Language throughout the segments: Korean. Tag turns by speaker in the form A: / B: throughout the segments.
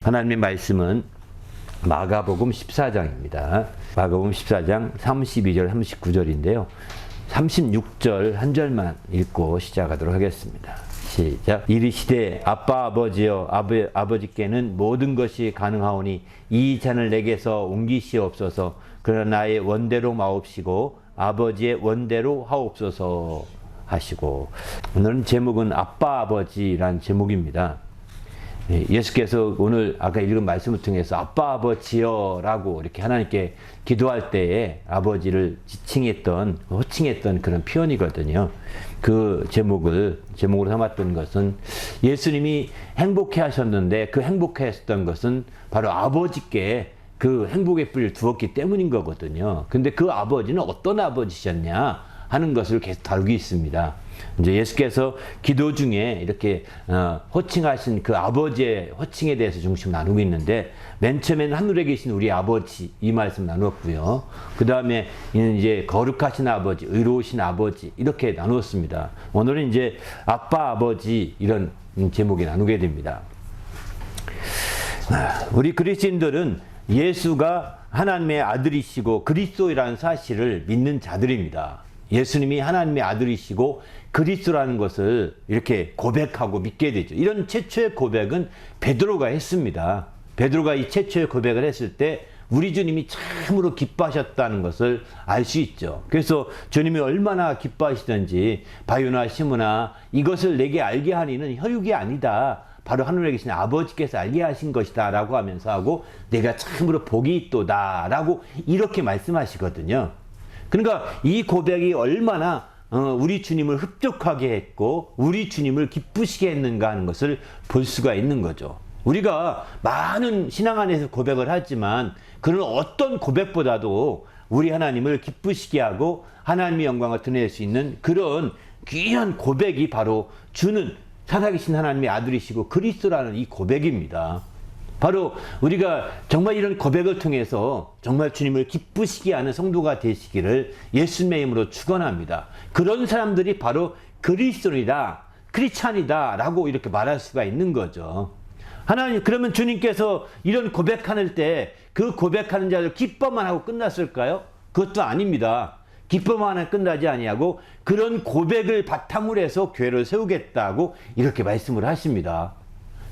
A: 하나님의 말씀은 마가복음 14장입니다. 마가복음 14장 32절 39절인데요. 36절 한 절만 읽고 시작하도록 하겠습니다. 시작. 이르시되 아빠 아버지여 아버지께는 모든 것이 가능하오니 이 잔을 내게서 옮기시옵소서. 그러나 나의 원대로 마옵시고 아버지의 원대로 하옵소서 하시고. 오늘은 제목은 아빠 아버지란 제목입니다. 예수께서 오늘 아까 읽은 말씀을 통해서 아빠 아버지여 라고 이렇게 하나님께 기도할 때에 아버지를 호칭했던 그런 표현이거든요. 그 제목으로 삼았던 것은 예수님이 행복해 하셨는데 그 행복해 했던 것은 바로 아버지께 그 행복의 뿌리를 두었기 때문인 거거든요. 근데 그 아버지는 어떤 아버지셨냐 하는 것을 계속 다루고 있습니다. 이제 예수께서 기도 중에 이렇게 호칭하신 그 아버지의 호칭에 대해서 중심 나누고 있는데, 맨 처음에는 하늘에 계신 우리 아버지 이 말씀 나누었고요. 그 다음에 이제 거룩하신 아버지, 의로우신 아버지 이렇게 나누었습니다. 오늘은 이제 아빠 아버지 이런 제목이 나누게 됩니다. 우리 그리스도인들은 예수가 하나님의 아들이시고 그리스도이라는 사실을 믿는 자들입니다. 예수님이 하나님의 아들이시고 그리스도라는 것을 이렇게 고백하고 믿게 되죠. 이런 최초의 고백은 베드로가 했습니다. 베드로가 이 최초의 고백을 했을 때 우리 주님이 참으로 기뻐하셨다는 것을 알 수 있죠. 그래서 주님이 얼마나 기뻐하시던지 바요나 시므나 이것을 내게 알게 하니는 혈육이 아니다. 바로 하늘에 계신 아버지께서 알게 하신 것이다 라고 하면서 하고 내가 참으로 복이 있도다 라고 이렇게 말씀하시거든요. 그러니까 이 고백이 얼마나 우리 주님을 흡족하게 했고 우리 주님을 기쁘시게 했는가 하는 것을 볼 수가 있는 거죠. 우리가 많은 신앙 안에서 고백을 하지만 그런 어떤 고백보다도 우리 하나님을 기쁘시게 하고 하나님의 영광을 드러낼 수 있는 그런 귀한 고백이 바로 주는 살아계신 하나님의 아들이시고 그리스도라는 이 고백입니다. 바로 우리가 정말 이런 고백을 통해서 정말 주님을 기쁘시게 하는 성도가 되시기를 예수님의 이름으로 축원합니다. 그런 사람들이 바로 그리스도이다, 크리스찬이다 라고 이렇게 말할 수가 있는 거죠. 하나님, 그러면 주님께서 이런 고백하는 때 그 고백하는 자들 기뻐만 하고 끝났을까요? 그것도 아닙니다. 기뻐만 하고 끝나지 아니하고 그런 고백을 바탕으로 해서 교회를 세우겠다고 이렇게 말씀을 하십니다.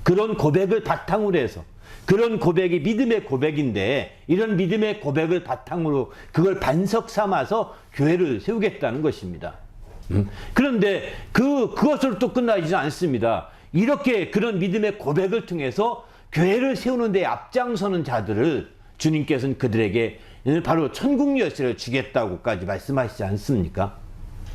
A: 그런 고백을 바탕으로 해서, 그런 고백이 믿음의 고백인데 이런 믿음의 고백을 바탕으로 그걸 반석 삼아서 교회를 세우겠다는 것입니다. 그런데 그것으로 또 끝나지 않습니다. 이렇게 그런 믿음의 고백을 통해서 교회를 세우는 데 앞장서는 자들을 주님께서는 그들에게 바로 천국 열쇠를 주겠다고까지 말씀하시지 않습니까?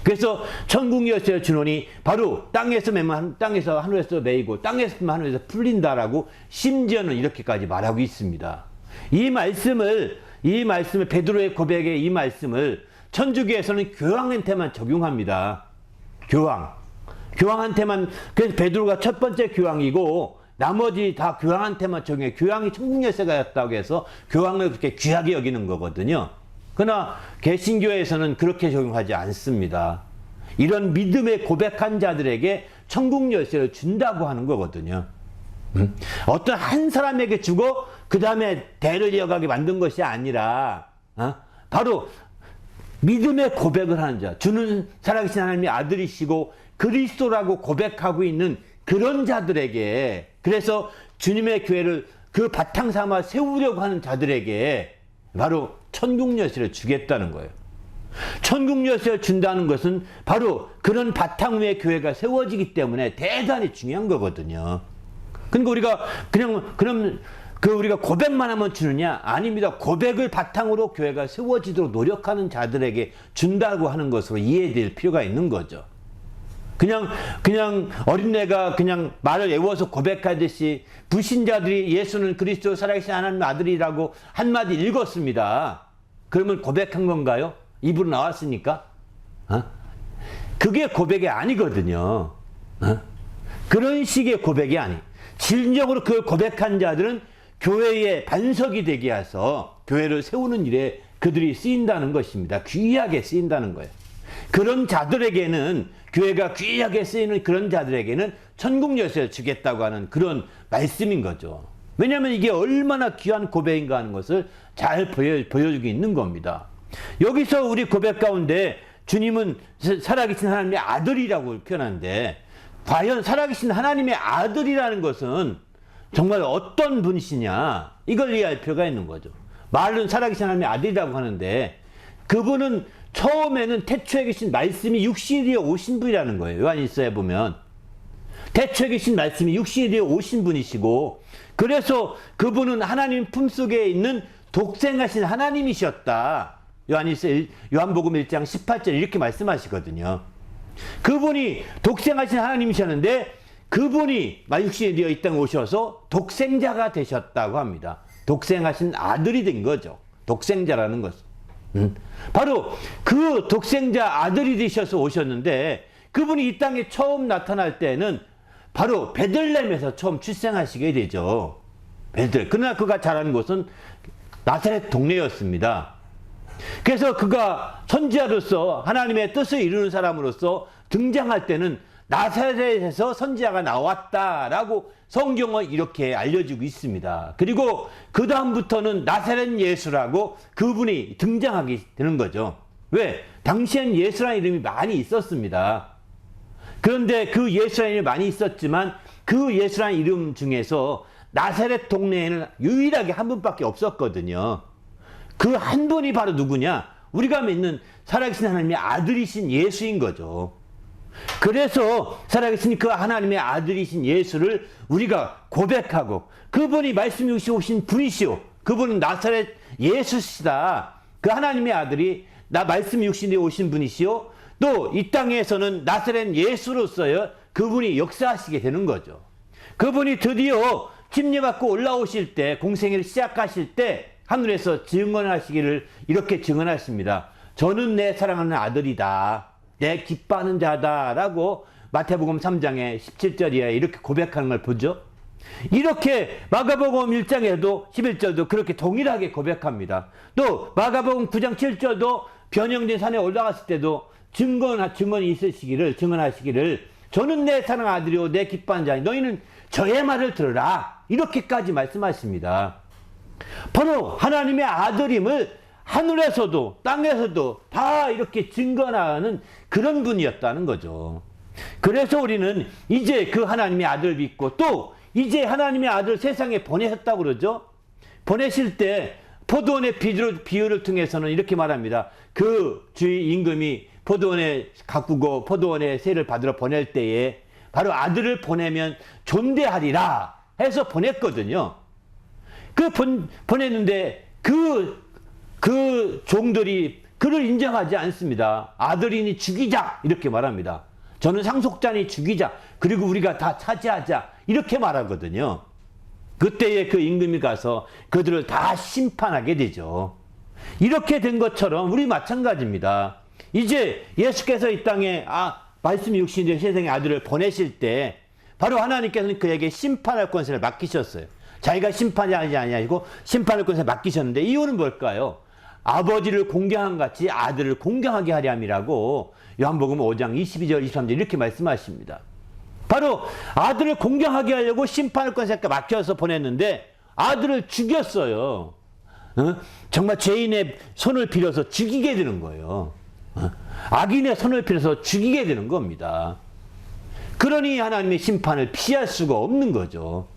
A: 그래서 천국 열쇠를 주노니 바로 땅에서 매면 땅에서 하늘에서 매이고 땅에서 매면 하늘에서 풀린다라고 심지어는 이렇게까지 말하고 있습니다. 이 말씀을 베드로의 고백의 이 말씀을 천주교에서는 교황한테만 적용합니다. 교황한테만. 그래서 베드로가 첫 번째 교황이고 나머지 다 교황한테만 적용해. 교황이 천국 열쇠가였다고 해서 교황을 그렇게 귀하게 여기는 거거든요. 그러나 개신교에서는 그렇게 적용하지 않습니다. 이런 믿음의 고백한 자들에게 천국 열쇠를 준다고 하는 거거든요. 어떤 한 사람에게 주고 그 다음에 대를 이어가게 만든 것이 아니라 바로 믿음의 고백을 하는 자, 주는 살아계신 하나님의 아들이시고 그리스도라고 고백하고 있는 그런 자들에게, 그래서 주님의 교회를 그 바탕 삼아 세우려고 하는 자들에게 바로 천국 열쇠를 주겠다는 거예요. 천국 열쇠를 준다는 것은 바로 그런 바탕 위에 교회가 세워지기 때문에 대단히 중요한 거거든요. 그러니까 우리가 고백만 하면 주느냐? 아닙니다. 고백을 바탕으로 교회가 세워지도록 노력하는 자들에게 준다고 하는 것으로 이해될 필요가 있는 거죠. 그냥 어린애가 그냥 말을 외워서 고백하듯이 불신자들이 예수는 그리스도 살아계신 하나님 아들이라고 한마디 읽었습니다. 그러면 고백한 건가요? 입으로 나왔으니까? 그게 고백이 아니거든요. 그런 식의 고백이 아니. 진정으로 그걸 고백한 자들은 교회의 반석이 되게 해서 교회를 세우는 일에 그들이 쓰인다는 것입니다. 귀하게 쓰인다는 거예요. 그런 자들에게는, 교회가 귀하게 쓰이는 그런 자들에게는 천국 열쇠를 주겠다고 하는 그런 말씀인 거죠. 왜냐하면 이게 얼마나 귀한 고백인가 하는 것을 잘 보여주고 있는 겁니다. 여기서 우리 고백 가운데 주님은 살아계신 하나님의 아들이라고 표현하는데, 과연 살아계신 하나님의 아들이라는 것은 정말 어떤 분이시냐, 이걸 이해할 필요가 있는 거죠. 말은 살아계신 하나님의 아들이라고 하는데, 그분은 처음에는 태초에 계신 말씀이 육신이 되어 오신 분이라는 거예요. 요한일서에 보면 태초에 계신 말씀이 육신이 되어 오신 분이시고, 그래서 그분은 하나님 품속에 있는 독생하신 하나님이셨다. 요한복음 1장 18절 이렇게 말씀하시거든요. 그분이 독생하신 하나님이셨는데, 그분이 육신이 되어 이 땅에 오셔서 독생자가 되셨다고 합니다. 독생하신 아들이 된 거죠. 독생자라는 것은. 바로 그 독생자 아들이 되셔서 오셨는데, 그분이 이 땅에 처음 나타날 때는 바로 베들레헴에서 처음 출생하시게 되죠. 그러나 그가 자란 곳은 나사렛 동네였습니다. 그래서 그가 선지자로서 하나님의 뜻을 이루는 사람으로서 등장할 때는 나사렛에서 선지자가 나왔다라고 성경은 이렇게 알려주고 있습니다. 그리고 그 다음부터는 나사렛 예수라고 그분이 등장하게 되는 거죠. 왜? 당시엔 예수라는 이름이 많이 있었습니다. 그런데 그 예수라는 이름이 많이 있었지만, 그 예수라는 이름 중에서 나사렛 동네에는 유일하게 한 분밖에 없었거든요. 그 한 분이 바로 누구냐? 우리가 믿는 살아계신 하나님의 아들이신 예수인 거죠. 그래서 살아계신 그 하나님의 아들이신 예수를 우리가 고백하고, 그분이 말씀이 오신 분이시오, 그분은 나사렛 예수시다, 그 하나님의 아들이 말씀이 육신에 오신 분이시오, 또 이 땅에서는 나사렛 예수로서요 그분이 역사하시게 되는 거죠. 그분이 드디어 침례받고 올라오실 때, 공생애를 시작하실 때 하늘에서 증언하시기를 이렇게 증언하십니다. 저는 내 사랑하는 아들이다, 내 기뻐하는 자다 라고 마태복음 3장의 17절에 이렇게 고백하는 걸 보죠. 이렇게 마가복음 1장에도 11절도 그렇게 동일하게 고백합니다. 또 마가복음 9장 7절도 변형된 산에 올라갔을 때도 증언이 증언하시기를 저는 내 사랑하는 아들이요 내 기뻐하는 자니 너희는 저의 말을 들으라, 이렇게까지 말씀하십니다. 바로 하나님의 아들임을 하늘에서도 땅에서도 다 이렇게 증거하는 그런 분이었다는 거죠. 그래서 우리는 이제 그 하나님의 아들을 믿고, 또 이제 하나님의 아들 세상에 보내셨다고 그러죠. 보내실 때 포도원의 비유를 통해서는 이렇게 말합니다. 그 주의 임금이 포도원에 가꾸고 포도원에 세를 받으러 보낼 때에 바로 아들을 보내면 존대하리라 해서 보냈거든요. 보냈는데 그 종들이 그를 인정하지 않습니다. 아들이니 죽이자 이렇게 말합니다. 저는 상속자니 죽이자, 그리고 우리가 다 차지하자 이렇게 말하거든요. 그때에 그 임금이 가서 그들을 다 심판하게 되죠. 이렇게 된 것처럼 우리 마찬가지입니다. 이제 예수께서 이 땅에 말씀이 육신된 세상의 아들을 보내실 때 바로 하나님께서는 그에게 심판할 권세를 맡기셨어요. 자기가 심판하지 아니하시고 심판할 권세를 맡기셨는데, 이유는 뭘까요? 아버지를 공경한 같이 아들을 공경하게 하려 함이라고 요한복음 5장 22절 23절 이렇게 말씀하십니다. 바로 아들을 공경하게 하려고 심판할 권세를 맡겨서 보냈는데 아들을 죽였어요. 정말 죄인의 손을 빌어서 죽이게 되는 거예요. 악인의 손을 빌어서 죽이게 되는 겁니다. 그러니 하나님의 심판을 피할 수가 없는 거죠.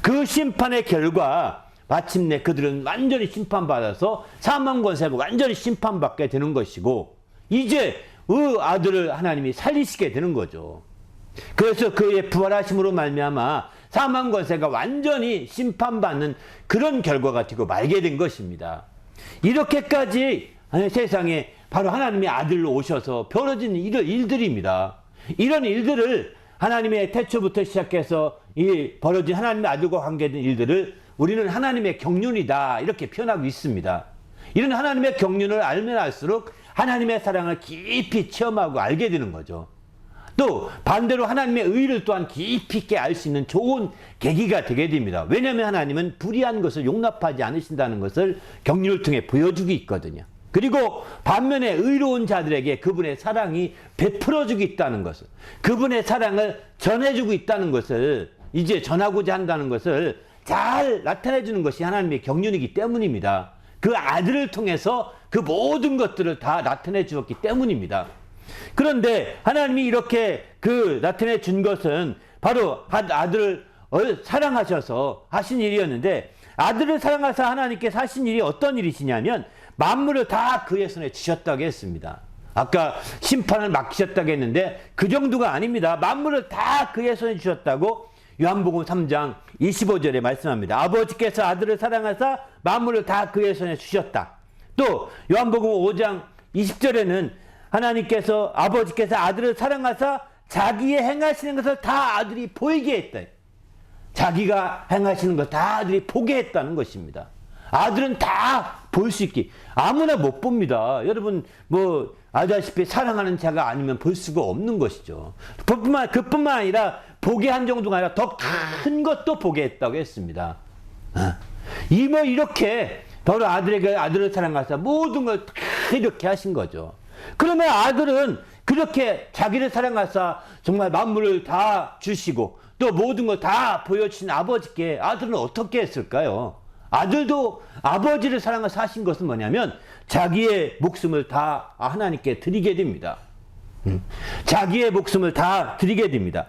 A: 그 심판의 결과 마침내 그들은 완전히 심판받아서 사망 권세로 완전히 심판받게 되는 것이고, 이제 그 아들을 하나님이 살리시게 되는 거죠. 그래서 그의 부활하심으로 말미암아 사망 권세가 완전히 심판받는 그런 결과가 되고 말게 된 것입니다. 이렇게까지 세상에 바로 하나님의 아들로 오셔서 벌어진 일들입니다. 이런 일들을 하나님의 태초부터 시작해서 벌어진 하나님의 아들과 관계된 일들을 우리는 하나님의 경륜이다 이렇게 표현하고 있습니다. 이런 하나님의 경륜을 알면 알수록 하나님의 사랑을 깊이 체험하고 알게 되는 거죠. 또 반대로 하나님의 의를 또한 깊이 있게 알 수 있는 좋은 계기가 되게 됩니다. 왜냐하면 하나님은 불의한 것을 용납하지 않으신다는 것을 경륜을 통해 보여주고 있거든요. 그리고 반면에 의로운 자들에게 그분의 사랑이 베풀어주고 있다는 것을, 그분의 사랑을 전해주고 있다는 것을, 이제 전하고자 한다는 것을 잘 나타내 주는 것이 하나님의 경륜이기 때문입니다. 그 아들을 통해서 그 모든 것들을 다 나타내 주었기 때문입니다. 그런데 하나님이 이렇게 그 나타내 준 것은 바로 아들을 사랑하셔서 하신 일이었는데, 아들을 사랑하사 하나님께서 하신 일이 어떤 일이시냐면 만물을 다 그의 손에 주셨다고 했습니다. 아까 심판을 맡기셨다고 했는데 그 정도가 아닙니다. 만물을 다 그의 손에 주셨다고 요한복음 3장 25절에 말씀합니다. 아버지께서 아들을 사랑하사 만물을 다 그의 손에 주셨다. 또 요한복음 5장 20절에는 하나님께서 아버지께서 아들을 사랑하사 자기의 행하시는 것을 다 아들이 보이게 했다. 자기가 행하시는 것 다 아들이 보게 했다는 것입니다. 아들은 다 볼 수 있게, 아무나 못 봅니다. 여러분 뭐 아다시피 사랑하는 자가 아니면 볼 수가 없는 것이죠. 그뿐만 아니라 보게 한 정도가 아니라 더 큰 것도 보게 했다고 했습니다. 이렇게 바로 아들을 사랑하사 모든 걸 다 이렇게 하신 거죠. 그러면 아들은 그렇게 자기를 사랑하사 정말 만물을 다 주시고 또 모든 걸 다 보여주신 아버지께 아들은 어떻게 했을까요? 아들도 아버지를 사랑하사 하신 것은 뭐냐면 자기의 목숨을 다 하나님께 드리게 됩니다. 자기의 목숨을 다 드리게 됩니다.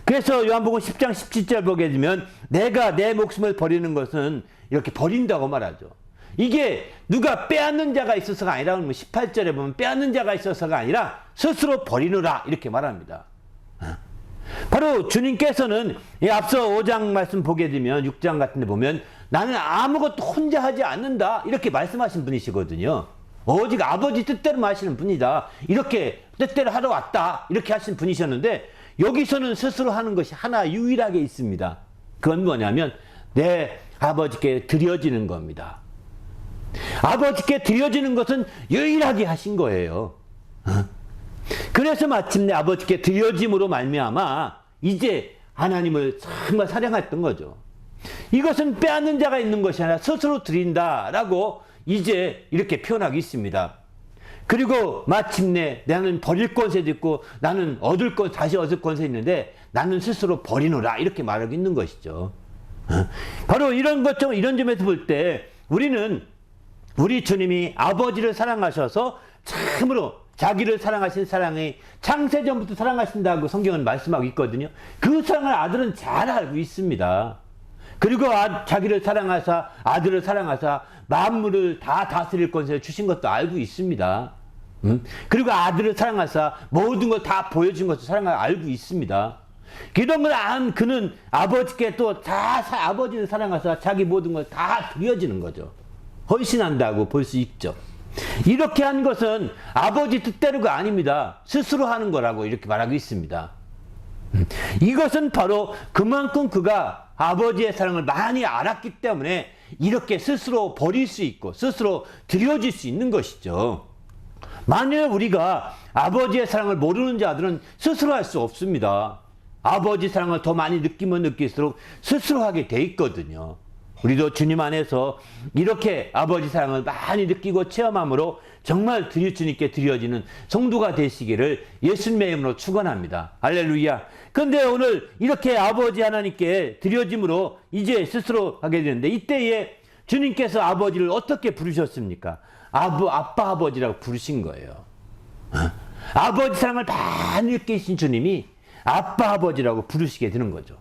A: 그래서 요한복음 10장 17절 보게 되면 내가 내 목숨을 버리는 것은 이렇게 버린다고 말하죠. 이게 누가 빼앗는 자가 있어서가 아니라 18절에 보면 빼앗는 자가 있어서가 아니라 스스로 버리노라 이렇게 말합니다. 바로 주님께서는 앞서 5장 말씀 보게 되면 6장 같은 데 보면 나는 아무것도 혼자 하지 않는다 이렇게 말씀하신 분이시거든요. 오직 아버지 뜻대로 하시는 분이다. 이렇게 뜻대로 하러 왔다 이렇게 하신 분이셨는데 여기서는 스스로 하는 것이 하나 유일하게 있습니다. 그건 뭐냐면 내 아버지께 드려지는 겁니다. 아버지께 드려지는 것은 유일하게 하신 거예요. 그래서 마침내 아버지께 드려짐으로 말미암아 이제 하나님을 정말 사랑했던 거죠. 이것은 빼앗는 자가 있는 것이 아니라 스스로 드린다라고 이제 이렇게 표현하고 있습니다. 그리고 마침내 나는 버릴 권세도 있고 나는 다시 얻을 권세 있는데 나는 스스로 버리노라 이렇게 말하고 있는 것이죠. 바로 이런 점에서 볼 때 우리 주님이 아버지를 사랑하셔서 참으로 자기를 사랑하신 사랑이 창세전부터 사랑하신다고 성경은 말씀하고 있거든요. 그 사랑을 아들은 잘 알고 있습니다. 그리고 자기를 사랑하사 아들을 사랑하사 만물을 다 다스릴 권세를 주신 것도 알고 있습니다. 그리고 아들을 사랑하사 모든 걸 다 보여준 것도 사랑을 알고 있습니다. 이런 걸 안 그는 아버지께 또 다 아버지를 사랑하사 자기 모든 걸 다 드려지는 거죠. 헌신한다고 볼 수 있죠. 이렇게 한 것은 아버지 뜻대로가 아닙니다. 스스로 하는 거라고 이렇게 말하고 있습니다. 이것은 바로 그만큼 그가 아버지의 사랑을 많이 알았기 때문에 이렇게 스스로 버릴 수 있고 스스로 드려질 수 있는 것이죠. 만일 우리가 아버지의 사랑을 모르는 자들은 스스로 할 수 없습니다. 아버지 사랑을 더 많이 느끼면 느낄수록 스스로 하게 돼 있거든요. 우리도 주님 안에서 이렇게 아버지 사랑을 많이 느끼고 체험함으로 정말 주님께 드려지는 성도가 되시기를 예수님의 이름으로 축원합니다. 할렐루야. 그런데 오늘 이렇게 아버지 하나님께 드려짐으로 이제 스스로 하게 되는데 이때에 주님께서 아버지를 어떻게 부르셨습니까? 아빠 아버지라고 부르신 거예요. 아버지 사랑을 많이 느끼신 주님이 아빠 아버지라고 부르시게 되는 거죠.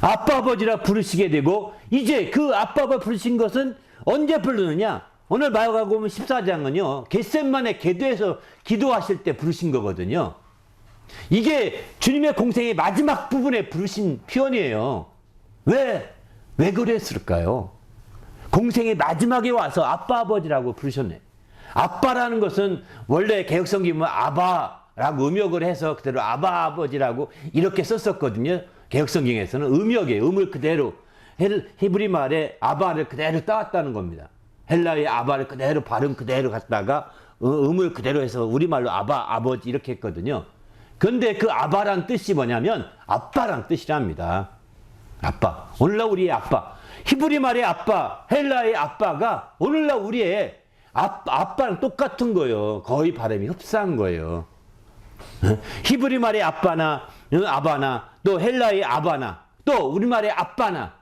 A: 아빠 아버지라 부르시게 되고 이제 그 아빠 아버지 부르신 것은 언제 부르느냐? 오늘 마가복음 14장은요 겟세마네 궤도에서 기도하실 때 부르신 거거든요. 이게 주님의 공생의 마지막 부분에 부르신 표현이에요. 왜 그랬을까요? 공생의 마지막에 와서 아빠 아버지라고 부르셨네. 아빠라는 것은 원래 개혁성경 보면 아바라고 음역을 해서 그대로 아바 아버지라고 이렇게 썼었거든요. 개혁성경에서는 음역이에요. 음을 그대로 히브리 말에 아바를 그대로 따왔다는 겁니다. 헬라의 아바를 그대로 발음 그대로 갖다가 음을 그대로 해서 우리말로 아바 아버지 이렇게 했거든요. 근데 그 아바란 뜻이 뭐냐면 아빠란 뜻이랍니다. 아빠. 오늘날 우리의 아빠. 히브리 말의 아빠, 헬라의 아빠가 오늘날 우리의 아빠랑 똑같은 거예요. 거의 발음이 흡사한 거예요. 히브리 말의 아빠나 아바나 또 헬라의 아바나 또 또 우리말의 아빠나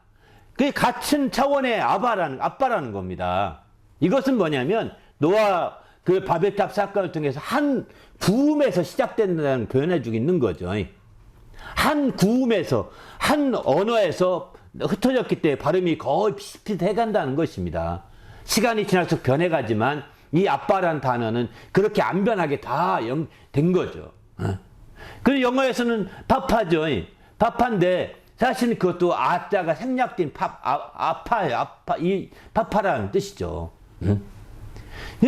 A: 그 같은 차원의 아빠라는 겁니다. 이것은 뭐냐면 노아 그 바벨탑 사건을 통해서 한 구음에서 시작된다는 표현해 주고 있는 거죠. 한 구음에서 한 언어에서 흩어졌기 때문에 발음이 거의 비슷비슷해 간다는 것입니다. 시간이 지날수록 변해가지만 이 아빠라는 단어는 그렇게 안 변하게 다 된 거죠. 그리고 영어에서는 파파죠. 파파인데 사실은 그것도 아자가 생략된 아파예요. 이 파파라는 뜻이죠.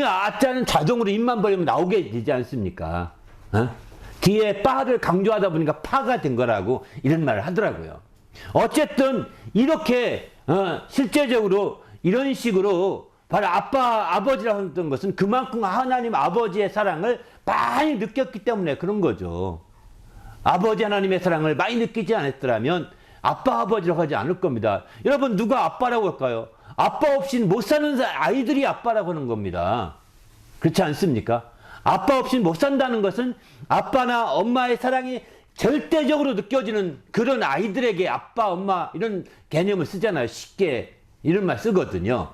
A: 아자는 자동으로 입만 벌리면 나오게 되지 않습니까? 뒤에 빠를 강조하다 보니까 파가 된 거라고 이런 말을 하더라고요. 어쨌든 이렇게 실제적으로 이런 식으로 바로 아버지라고 했던 것은 그만큼 하나님 아버지의 사랑을 많이 느꼈기 때문에 그런 거죠. 아버지 하나님의 사랑을 많이 느끼지 않았더라면 아버지라고 하지 않을 겁니다. 여러분 누가 아빠라고 할까요? 아빠 없이는 못 사는 아이들이 아빠라고 하는 겁니다. 그렇지 않습니까? 아빠 없이는 못 산다는 것은 아빠나 엄마의 사랑이 절대적으로 느껴지는 그런 아이들에게 아빠, 엄마 이런 개념을 쓰잖아요. 쉽게 이런 말 쓰거든요.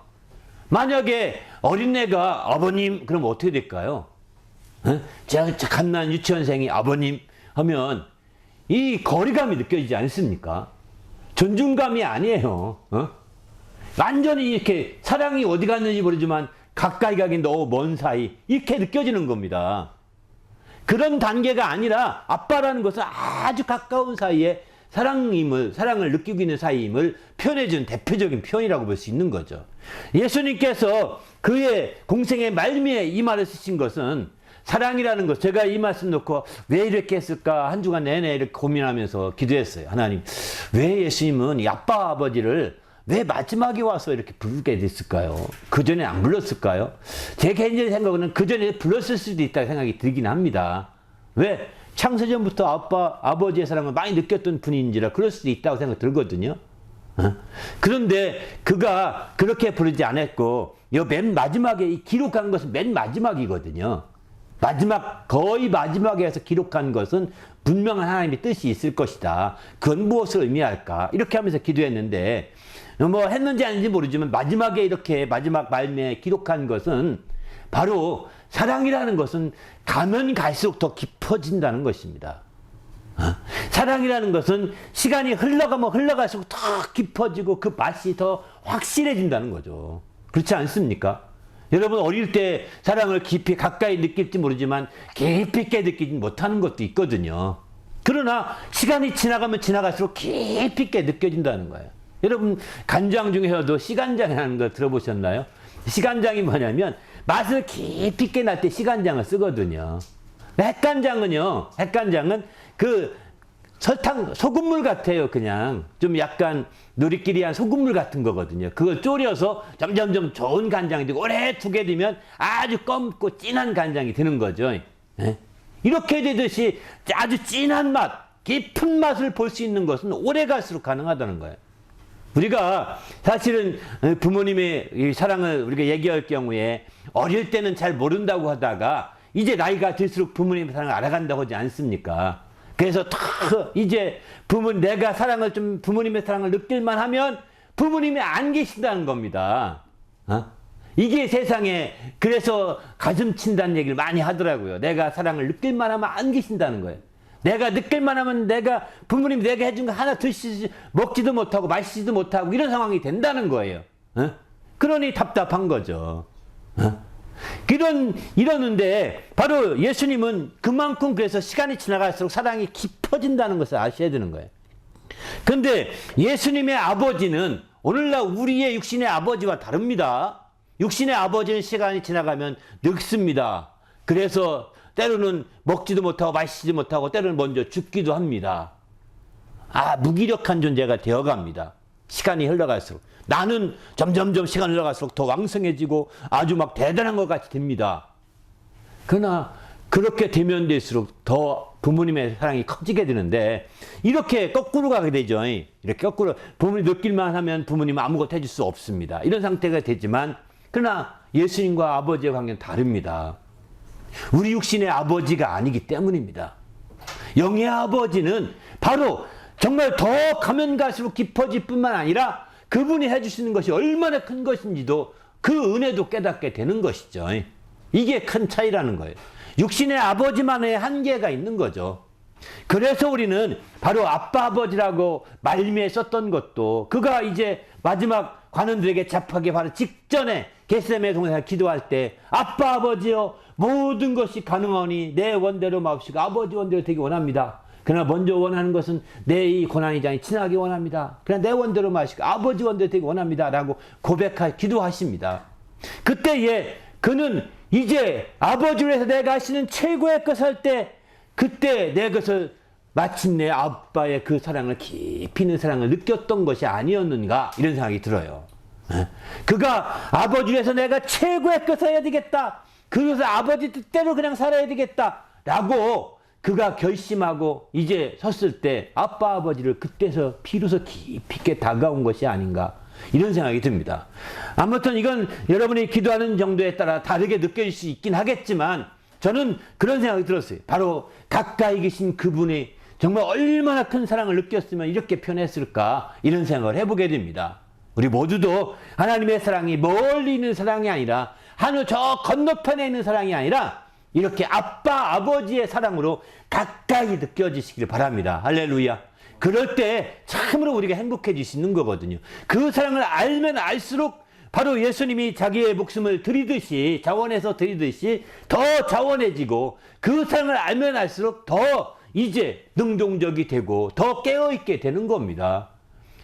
A: 만약에 어린애가 아버님 그러면 어떻게 될까요? 제가 갓난 유치원생이 아버님 하면 이 거리감이 느껴지지 않습니까? 존중감이 아니에요. 완전히 이렇게 사랑이 어디 갔는지 모르지만 가까이 가긴 너무 먼 사이 이렇게 느껴지는 겁니다. 그런 단계가 아니라 아빠라는 것은 아주 가까운 사이에 사랑을 느끼고 있는 사이임을 표현해준 대표적인 표현이라고 볼 수 있는 거죠. 예수님께서 그의 공생의 말미에 이 말을 쓰신 것은 사랑이라는 것, 제가 이 말씀 놓고 왜 이렇게 했을까 한 주간 내내 이렇게 고민하면서 기도했어요. 하나님, 왜 예수님은 이 아빠 아버지를 왜 마지막에 와서 이렇게 부르게 됐을까요? 그 전에 안 불렀을까요? 제 개인적인 생각은 그 전에 불렀을 수도 있다는 생각이 들긴 합니다. 왜? 창세전부터 아버지의 사랑을 많이 느꼈던 분인지라 그럴 수도 있다고 생각 들거든요. 그런데 그가 그렇게 부르지 않았고, 맨 마지막에 기록한 것은 맨 마지막이거든요. 거의 마지막에서 기록한 것은 분명한 하나님의 뜻이 있을 것이다. 그건 무엇을 의미할까? 이렇게 하면서 기도했는데, 뭐 했는지 아닌지 모르지만 마지막에 이렇게 마지막 말미에 기록한 것은 바로 사랑이라는 것은 가면 갈수록 더 깊어진다는 것입니다. 사랑이라는 것은 시간이 흘러가면 흘러갈수록 더 깊어지고 그 맛이 더 확실해진다는 거죠. 그렇지 않습니까? 여러분 어릴 때 사랑을 깊이 가까이 느낄지 모르지만 깊이 있게 느끼지 못하는 것도 있거든요. 그러나 시간이 지나가면 지나갈수록 깊이 있게 느껴진다는 거예요. 여러분 간장 중에서도 시간장이라는 걸 들어보셨나요? 시간장이 뭐냐면 맛을 깊이 있게 날 때 시간장을 쓰거든요. 햇간장은 그 설탕, 소금물 같아요. 그냥 좀 약간 누리끼리한 소금물 같은 거거든요. 그걸 졸여서 점점점 좋은 간장이 되고 오래 두게 되면 아주 검고 진한 간장이 되는 거죠. 이렇게 되듯이 아주 진한 맛, 깊은 맛을 볼 수 있는 것은 오래 갈수록 가능하다는 거예요. 우리가 사실은 부모님의 이 사랑을 우리가 얘기할 경우에 어릴 때는 잘 모른다고 하다가 이제 나이가 들수록 부모님의 사랑을 알아간다고 하지 않습니까? 그래서 이제 내가 부모님의 사랑을 느낄만 하면 부모님이 안 계신다는 겁니다. 이게 세상에 그래서 가슴 친다는 얘기를 많이 하더라고요. 내가 사랑을 느낄만 하면 안 계신다는 거예요. 내가 느낄만 하면 부모님이 내가 해준 거 하나 먹지도 못하고 마시지도 못하고 이런 상황이 된다는 거예요. 그러니 답답한 거죠. 이러는데 바로 예수님은 그만큼 그래서 시간이 지나갈수록 사랑이 깊어진다는 것을 아셔야 되는 거예요. 그런데 예수님의 아버지는 오늘날 우리의 육신의 아버지와 다릅니다. 육신의 아버지는 시간이 지나가면 늙습니다. 그래서 때로는 먹지도 못하고 마시지도 못하고 때로는 먼저 죽기도 합니다. 무기력한 존재가 되어갑니다. 시간이 흘러갈수록. 나는 점점점 시간이 흘러갈수록 더 왕성해지고 아주 막 대단한 것 같이 됩니다. 그러나 그렇게 되면 될수록 더 부모님의 사랑이 커지게 되는데 이렇게 거꾸로 가게 되죠. 이렇게 거꾸로 부모님 느낄만 하면 부모님은 아무것도 해줄 수 없습니다. 이런 상태가 되지만 그러나 예수님과 아버지의 관계는 다릅니다. 우리 육신의 아버지가 아니기 때문입니다. 영의 아버지는 바로 정말 더 가면 갈수록 깊어질 뿐만 아니라 그분이 해주시는 것이 얼마나 큰 것인지도 그 은혜도 깨닫게 되는 것이죠. 이게 큰 차이라는 거예요. 육신의 아버지만의 한계가 있는 거죠. 그래서 우리는 바로 아빠 아버지라고 말미에 썼던 것도 그가 이제 마지막 관원들에게 잡하기 바로 직전에 겟세마네 동산에서 기도할 때 아빠 아버지여 모든 것이 가능하니 내 원대로 마옵시고 아버지 원대로 되기 원합니다. 그러나 먼저 원하는 것은 내 이 고난이장이 지나기 원합니다. 그러나 내 원대로 마시고 아버지 원대로 되기 원합니다. 라고 기도하십니다. 그때에 그는 이제 아버지로 해서 내가 하시는 최고의 것을 할 때 그때 내 것을 마침내 아빠의 그 사랑을 깊이 있는 사랑을 느꼈던 것이 아니었는가 이런 생각이 들어요. 그가 아버지로 해서 내가 최고의 것을 해야 되겠다. 그것을 아버지 뜻대로 그냥 살아야 되겠다. 라고 그가 결심하고 이제 섰을 때 아빠 아버지를 그때서 비로소 깊이 있게 다가온 것이 아닌가 이런 생각이 듭니다. 아무튼 이건 여러분이 기도하는 정도에 따라 다르게 느껴질 수 있긴 하겠지만 저는 그런 생각이 들었어요. 바로 가까이 계신 그분이 정말 얼마나 큰 사랑을 느꼈으면 이렇게 표현했을까 이런 생각을 해보게 됩니다. 우리 모두도 하나님의 사랑이 멀리 있는 사랑이 아니라 하늘 저 건너편에 있는 사랑이 아니라 이렇게 아빠 아버지의 사랑으로 가까이 느껴지시길 바랍니다. 할렐루야. 그럴 때 참으로 우리가 행복해지시는 거거든요. 그 사랑을 알면 알수록 바로 예수님이 자기의 목숨을 드리듯이 자원해서 드리듯이 더 자원해지고 그 사랑을 알면 알수록 더 이제 능동적이 되고 더 깨어있게 되는 겁니다.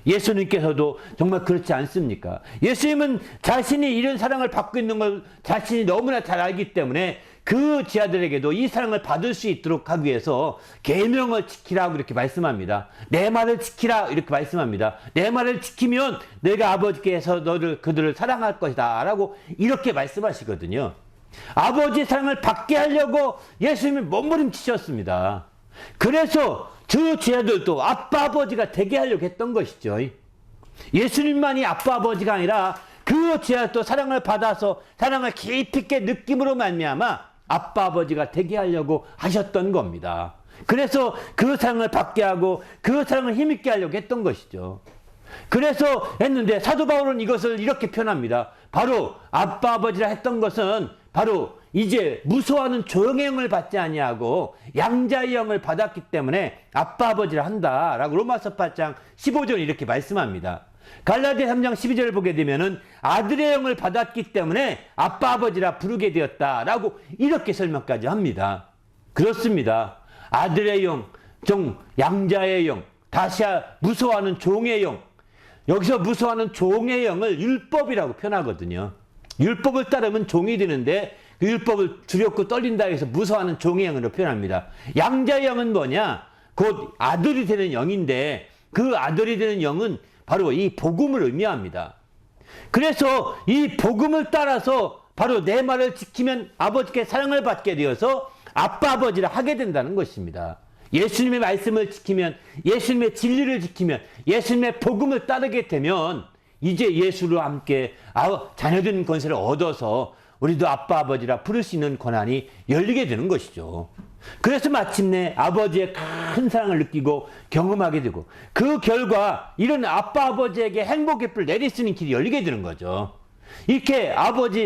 A: 예수님께서도 정말 그렇지 않습니까? 예수님은 자신이 이런 사랑을 받고 있는 걸 자신이 너무나 잘 알기 때문에 그 제자들에게도 이 사랑을 받을 수 있도록 하기 위해서 계명을 지키라고 이렇게 말씀합니다. 내 말을 지키라 이렇게 말씀합니다. 내 말을 지키면 내가 아버지께서 그들을 사랑할 것이다 라고 이렇게 말씀하시거든요. 아버지의 사랑을 받게 하려고 예수님이 몸부림치셨습니다. 그래서 저 제자들도 아빠 아버지가 되게 하려고 했던 것이죠. 예수님만이 아빠 아버지가 아니라 그 제자도 사랑을 받아서 사랑을 깊이 있게 느낌으로 말미암아 아빠 아버지가 되게 하려고 하셨던 겁니다. 그래서 그 사랑을 받게 하고 그 사랑을 힘있게 하려고 했던 것이죠. 그래서 했는데 사도 바울은 이것을 이렇게 표현합니다. 바로 아빠 아버지라 했던 것은 바로 이제 무소하는 조용의 영을 받지 아니하고 양자의 영을 받았기 때문에 아빠 아버지라 한다라고 로마서 8장 15절 이렇게 말씀합니다. 갈라디아 3장 12절을 보게 되면은 아들의 영을 받았기 때문에 아빠 아버지라 부르게 되었다라고 이렇게 설명까지 합니다. 그렇습니다. 아들의 영, 양자의 영, 다시 무소하는 종의 영. 여기서 무소하는 종의 영을 율법이라고 표현하거든요. 율법을 따르면 종이 되는데 그 율법을 두렵고 떨린다 해서 무소하는 종의 영으로 표현합니다. 양자의 영은 뭐냐? 곧 아들이 되는 영인데 그 아들이 되는 영은 바로 이 복음을 의미합니다. 그래서 이 복음을 따라서 바로 내 말을 지키면 아버지께 사랑을 받게 되어서 아빠 아버지를 하게 된다는 것입니다. 예수님의 말씀을 지키면 예수님의 진리를 지키면 예수님의 복음을 따르게 되면 이제 예수와 함께 자녀된 권세를 얻어서 우리도 아빠 아버지라 부를 수 있는 권한이 열리게 되는 것이죠. 그래서 마침내 아버지의 큰 사랑을 느끼고 경험하게 되고 그 결과 이런 아빠 아버지에게 행복의 불 내릴 수 있는 길이 열리게 되는 거죠. 이렇게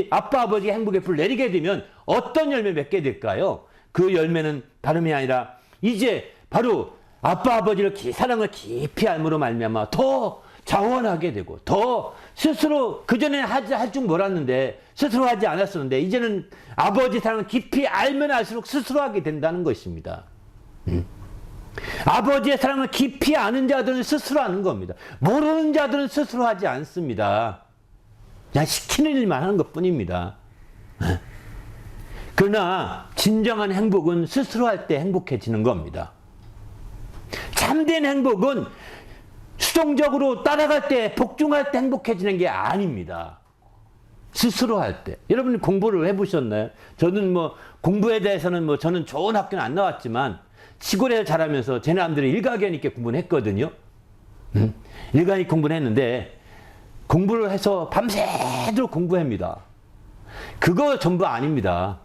A: 아빠 아버지의 행복의 불 내리게 되면 어떤 열매 맺게 될까요? 그 열매는 다름이 아니라 이제 바로 아빠 아버지를 사랑을 깊이 알므로 말미암아 더 자원하게 되고 더 스스로 그전에 할 줄 몰랐는데 스스로 하지 않았었는데 이제는 아버지 사랑을 깊이 알면 알수록 스스로 하게 된다는 것입니다. 아버지의 사랑을 깊이 아는 자들은 스스로 하는 겁니다. 모르는 자들은 스스로 하지 않습니다. 그냥 시키는 일만 하는 것뿐입니다. 그러나 진정한 행복은 스스로 할 때 행복해지는 겁니다. 참된 행복은 수동적으로 따라갈 때 복종할 때 행복해지는 게 아닙니다. 스스로 할 때. 여러분 공부를 해보셨나요? 저는 공부에 대해서는 저는 좋은 학교는 안 나왔지만 시골에 자라면서 제 나름대로 일가견 있게 공부는 했거든요. 일가견 공부는 했는데 공부를 해서 밤새도록 공부합니다. 그거 전부 아닙니다.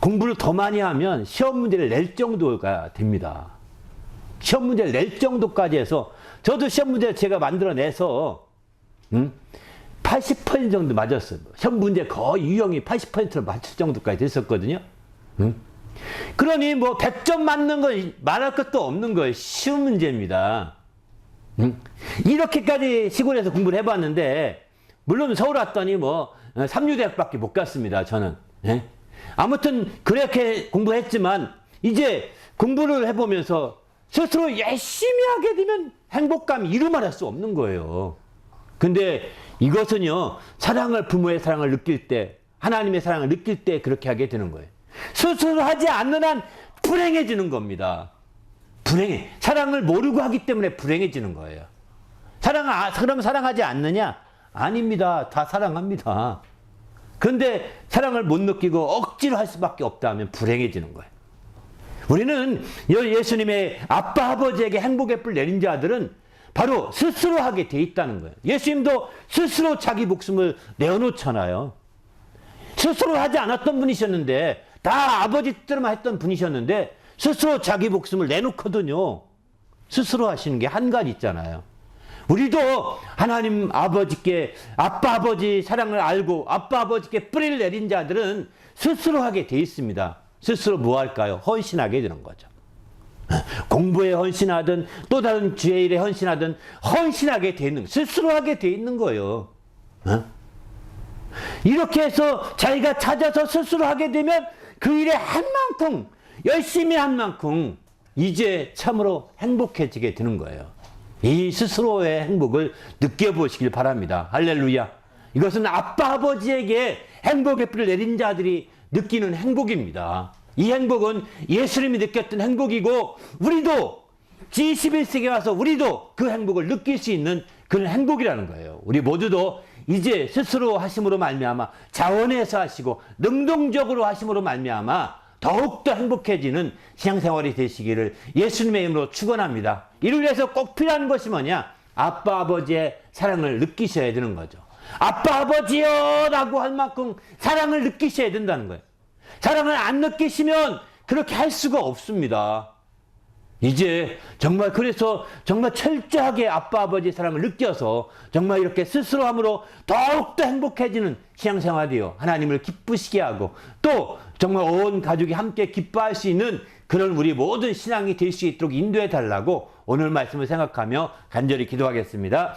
A: 공부를 더 많이 하면 시험 문제를 낼 정도가 됩니다. 시험 문제를 낼 정도까지 해서 저도 시험 문제 제가 만들어내서 80% 정도 맞았어요. 시험 문제 거의 유형이 80%를 맞출 정도까지 됐었거든요. 그러니 뭐 100점 맞는 건 말할 것도 없는 거예요. 쉬운 문제입니다. 이렇게까지 시골에서 공부를 해봤는데 물론 서울 왔더니 뭐 삼류대학밖에 못 갔습니다. 저는. 예? 아무튼 그렇게 공부했지만 이제 공부를 해보면서 스스로 열심히 하게 되면 행복감이 이루말할 수 없는 거예요. 근데 이것은요, 부모의 사랑을 느낄 때, 하나님의 사랑을 느낄 때 그렇게 하게 되는 거예요. 스스로 하지 않는 한 불행해지는 겁니다. 사랑을 모르고 하기 때문에 불행해지는 거예요. 그럼 사랑하지 않느냐? 아닙니다. 다 사랑합니다. 그런데 사랑을 못 느끼고 억지로 할 수밖에 없다면 불행해지는 거예요. 우리는 예수님의 아빠 아버지에게 행복의 뿔 내린 자들은 바로 스스로 하게 돼 있다는 거예요. 예수님도 스스로 자기 목숨을 내어놓잖아요. 스스로 하지 않았던 분이셨는데, 다 아버지 뜻대로만 했던 분이셨는데 스스로 자기 목숨을 내놓거든요. 스스로 하시는 게 한 가지 있잖아요. 우리도 하나님 아버지께, 아빠 아버지 사랑을 알고 아빠 아버지께 뿌리를 내린 자들은 스스로 하게 돼 있습니다. 스스로 뭐 할까요? 헌신하게 되는 거죠. 공부에 헌신하든 또 다른 주의 일에 헌신하든 헌신하게 돼 있는, 스스로 하게 돼 있는 거예요. 이렇게 해서 자기가 찾아서 스스로 하게 되면 그 일에 한 만큼, 열심히 한 만큼 이제 참으로 행복해지게 되는 거예요. 이 스스로의 행복을 느껴보시길 바랍니다. 할렐루야. 이것은 아빠 아버지에게 행복의 뿔을 내린 자들이 느끼는 행복입니다. 이 행복은 예수님이 느꼈던 행복이고 우리도 G21세기에 와서 우리도 그 행복을 느낄 수 있는 그런 행복이라는 거예요. 우리 모두도 이제 스스로 하심으로 말미암아 자원해서 하시고 능동적으로 하심으로 말미암아 더욱더 행복해지는 신앙생활이 되시기를 예수님의 이름으로 축원합니다. 이를 위해서 꼭 필요한 것이 뭐냐? 아빠 아버지의 사랑을 느끼셔야 되는 거죠. 아빠 아버지요 라고 할 만큼 사랑을 느끼셔야 된다는 거예요. 사랑을 안 느끼시면 그렇게 할 수가 없습니다. 이제 정말 그래서 정말 철저하게 아빠 아버지의 사랑을 느껴서 정말 이렇게 스스로 함으로 더욱더 행복해지는 신앙생활이요, 하나님을 기쁘시게 하고 또 정말 온 가족이 함께 기뻐할 수 있는 그런 우리 모든 신앙이 될 수 있도록 인도해 달라고 오늘 말씀을 생각하며 간절히 기도하겠습니다.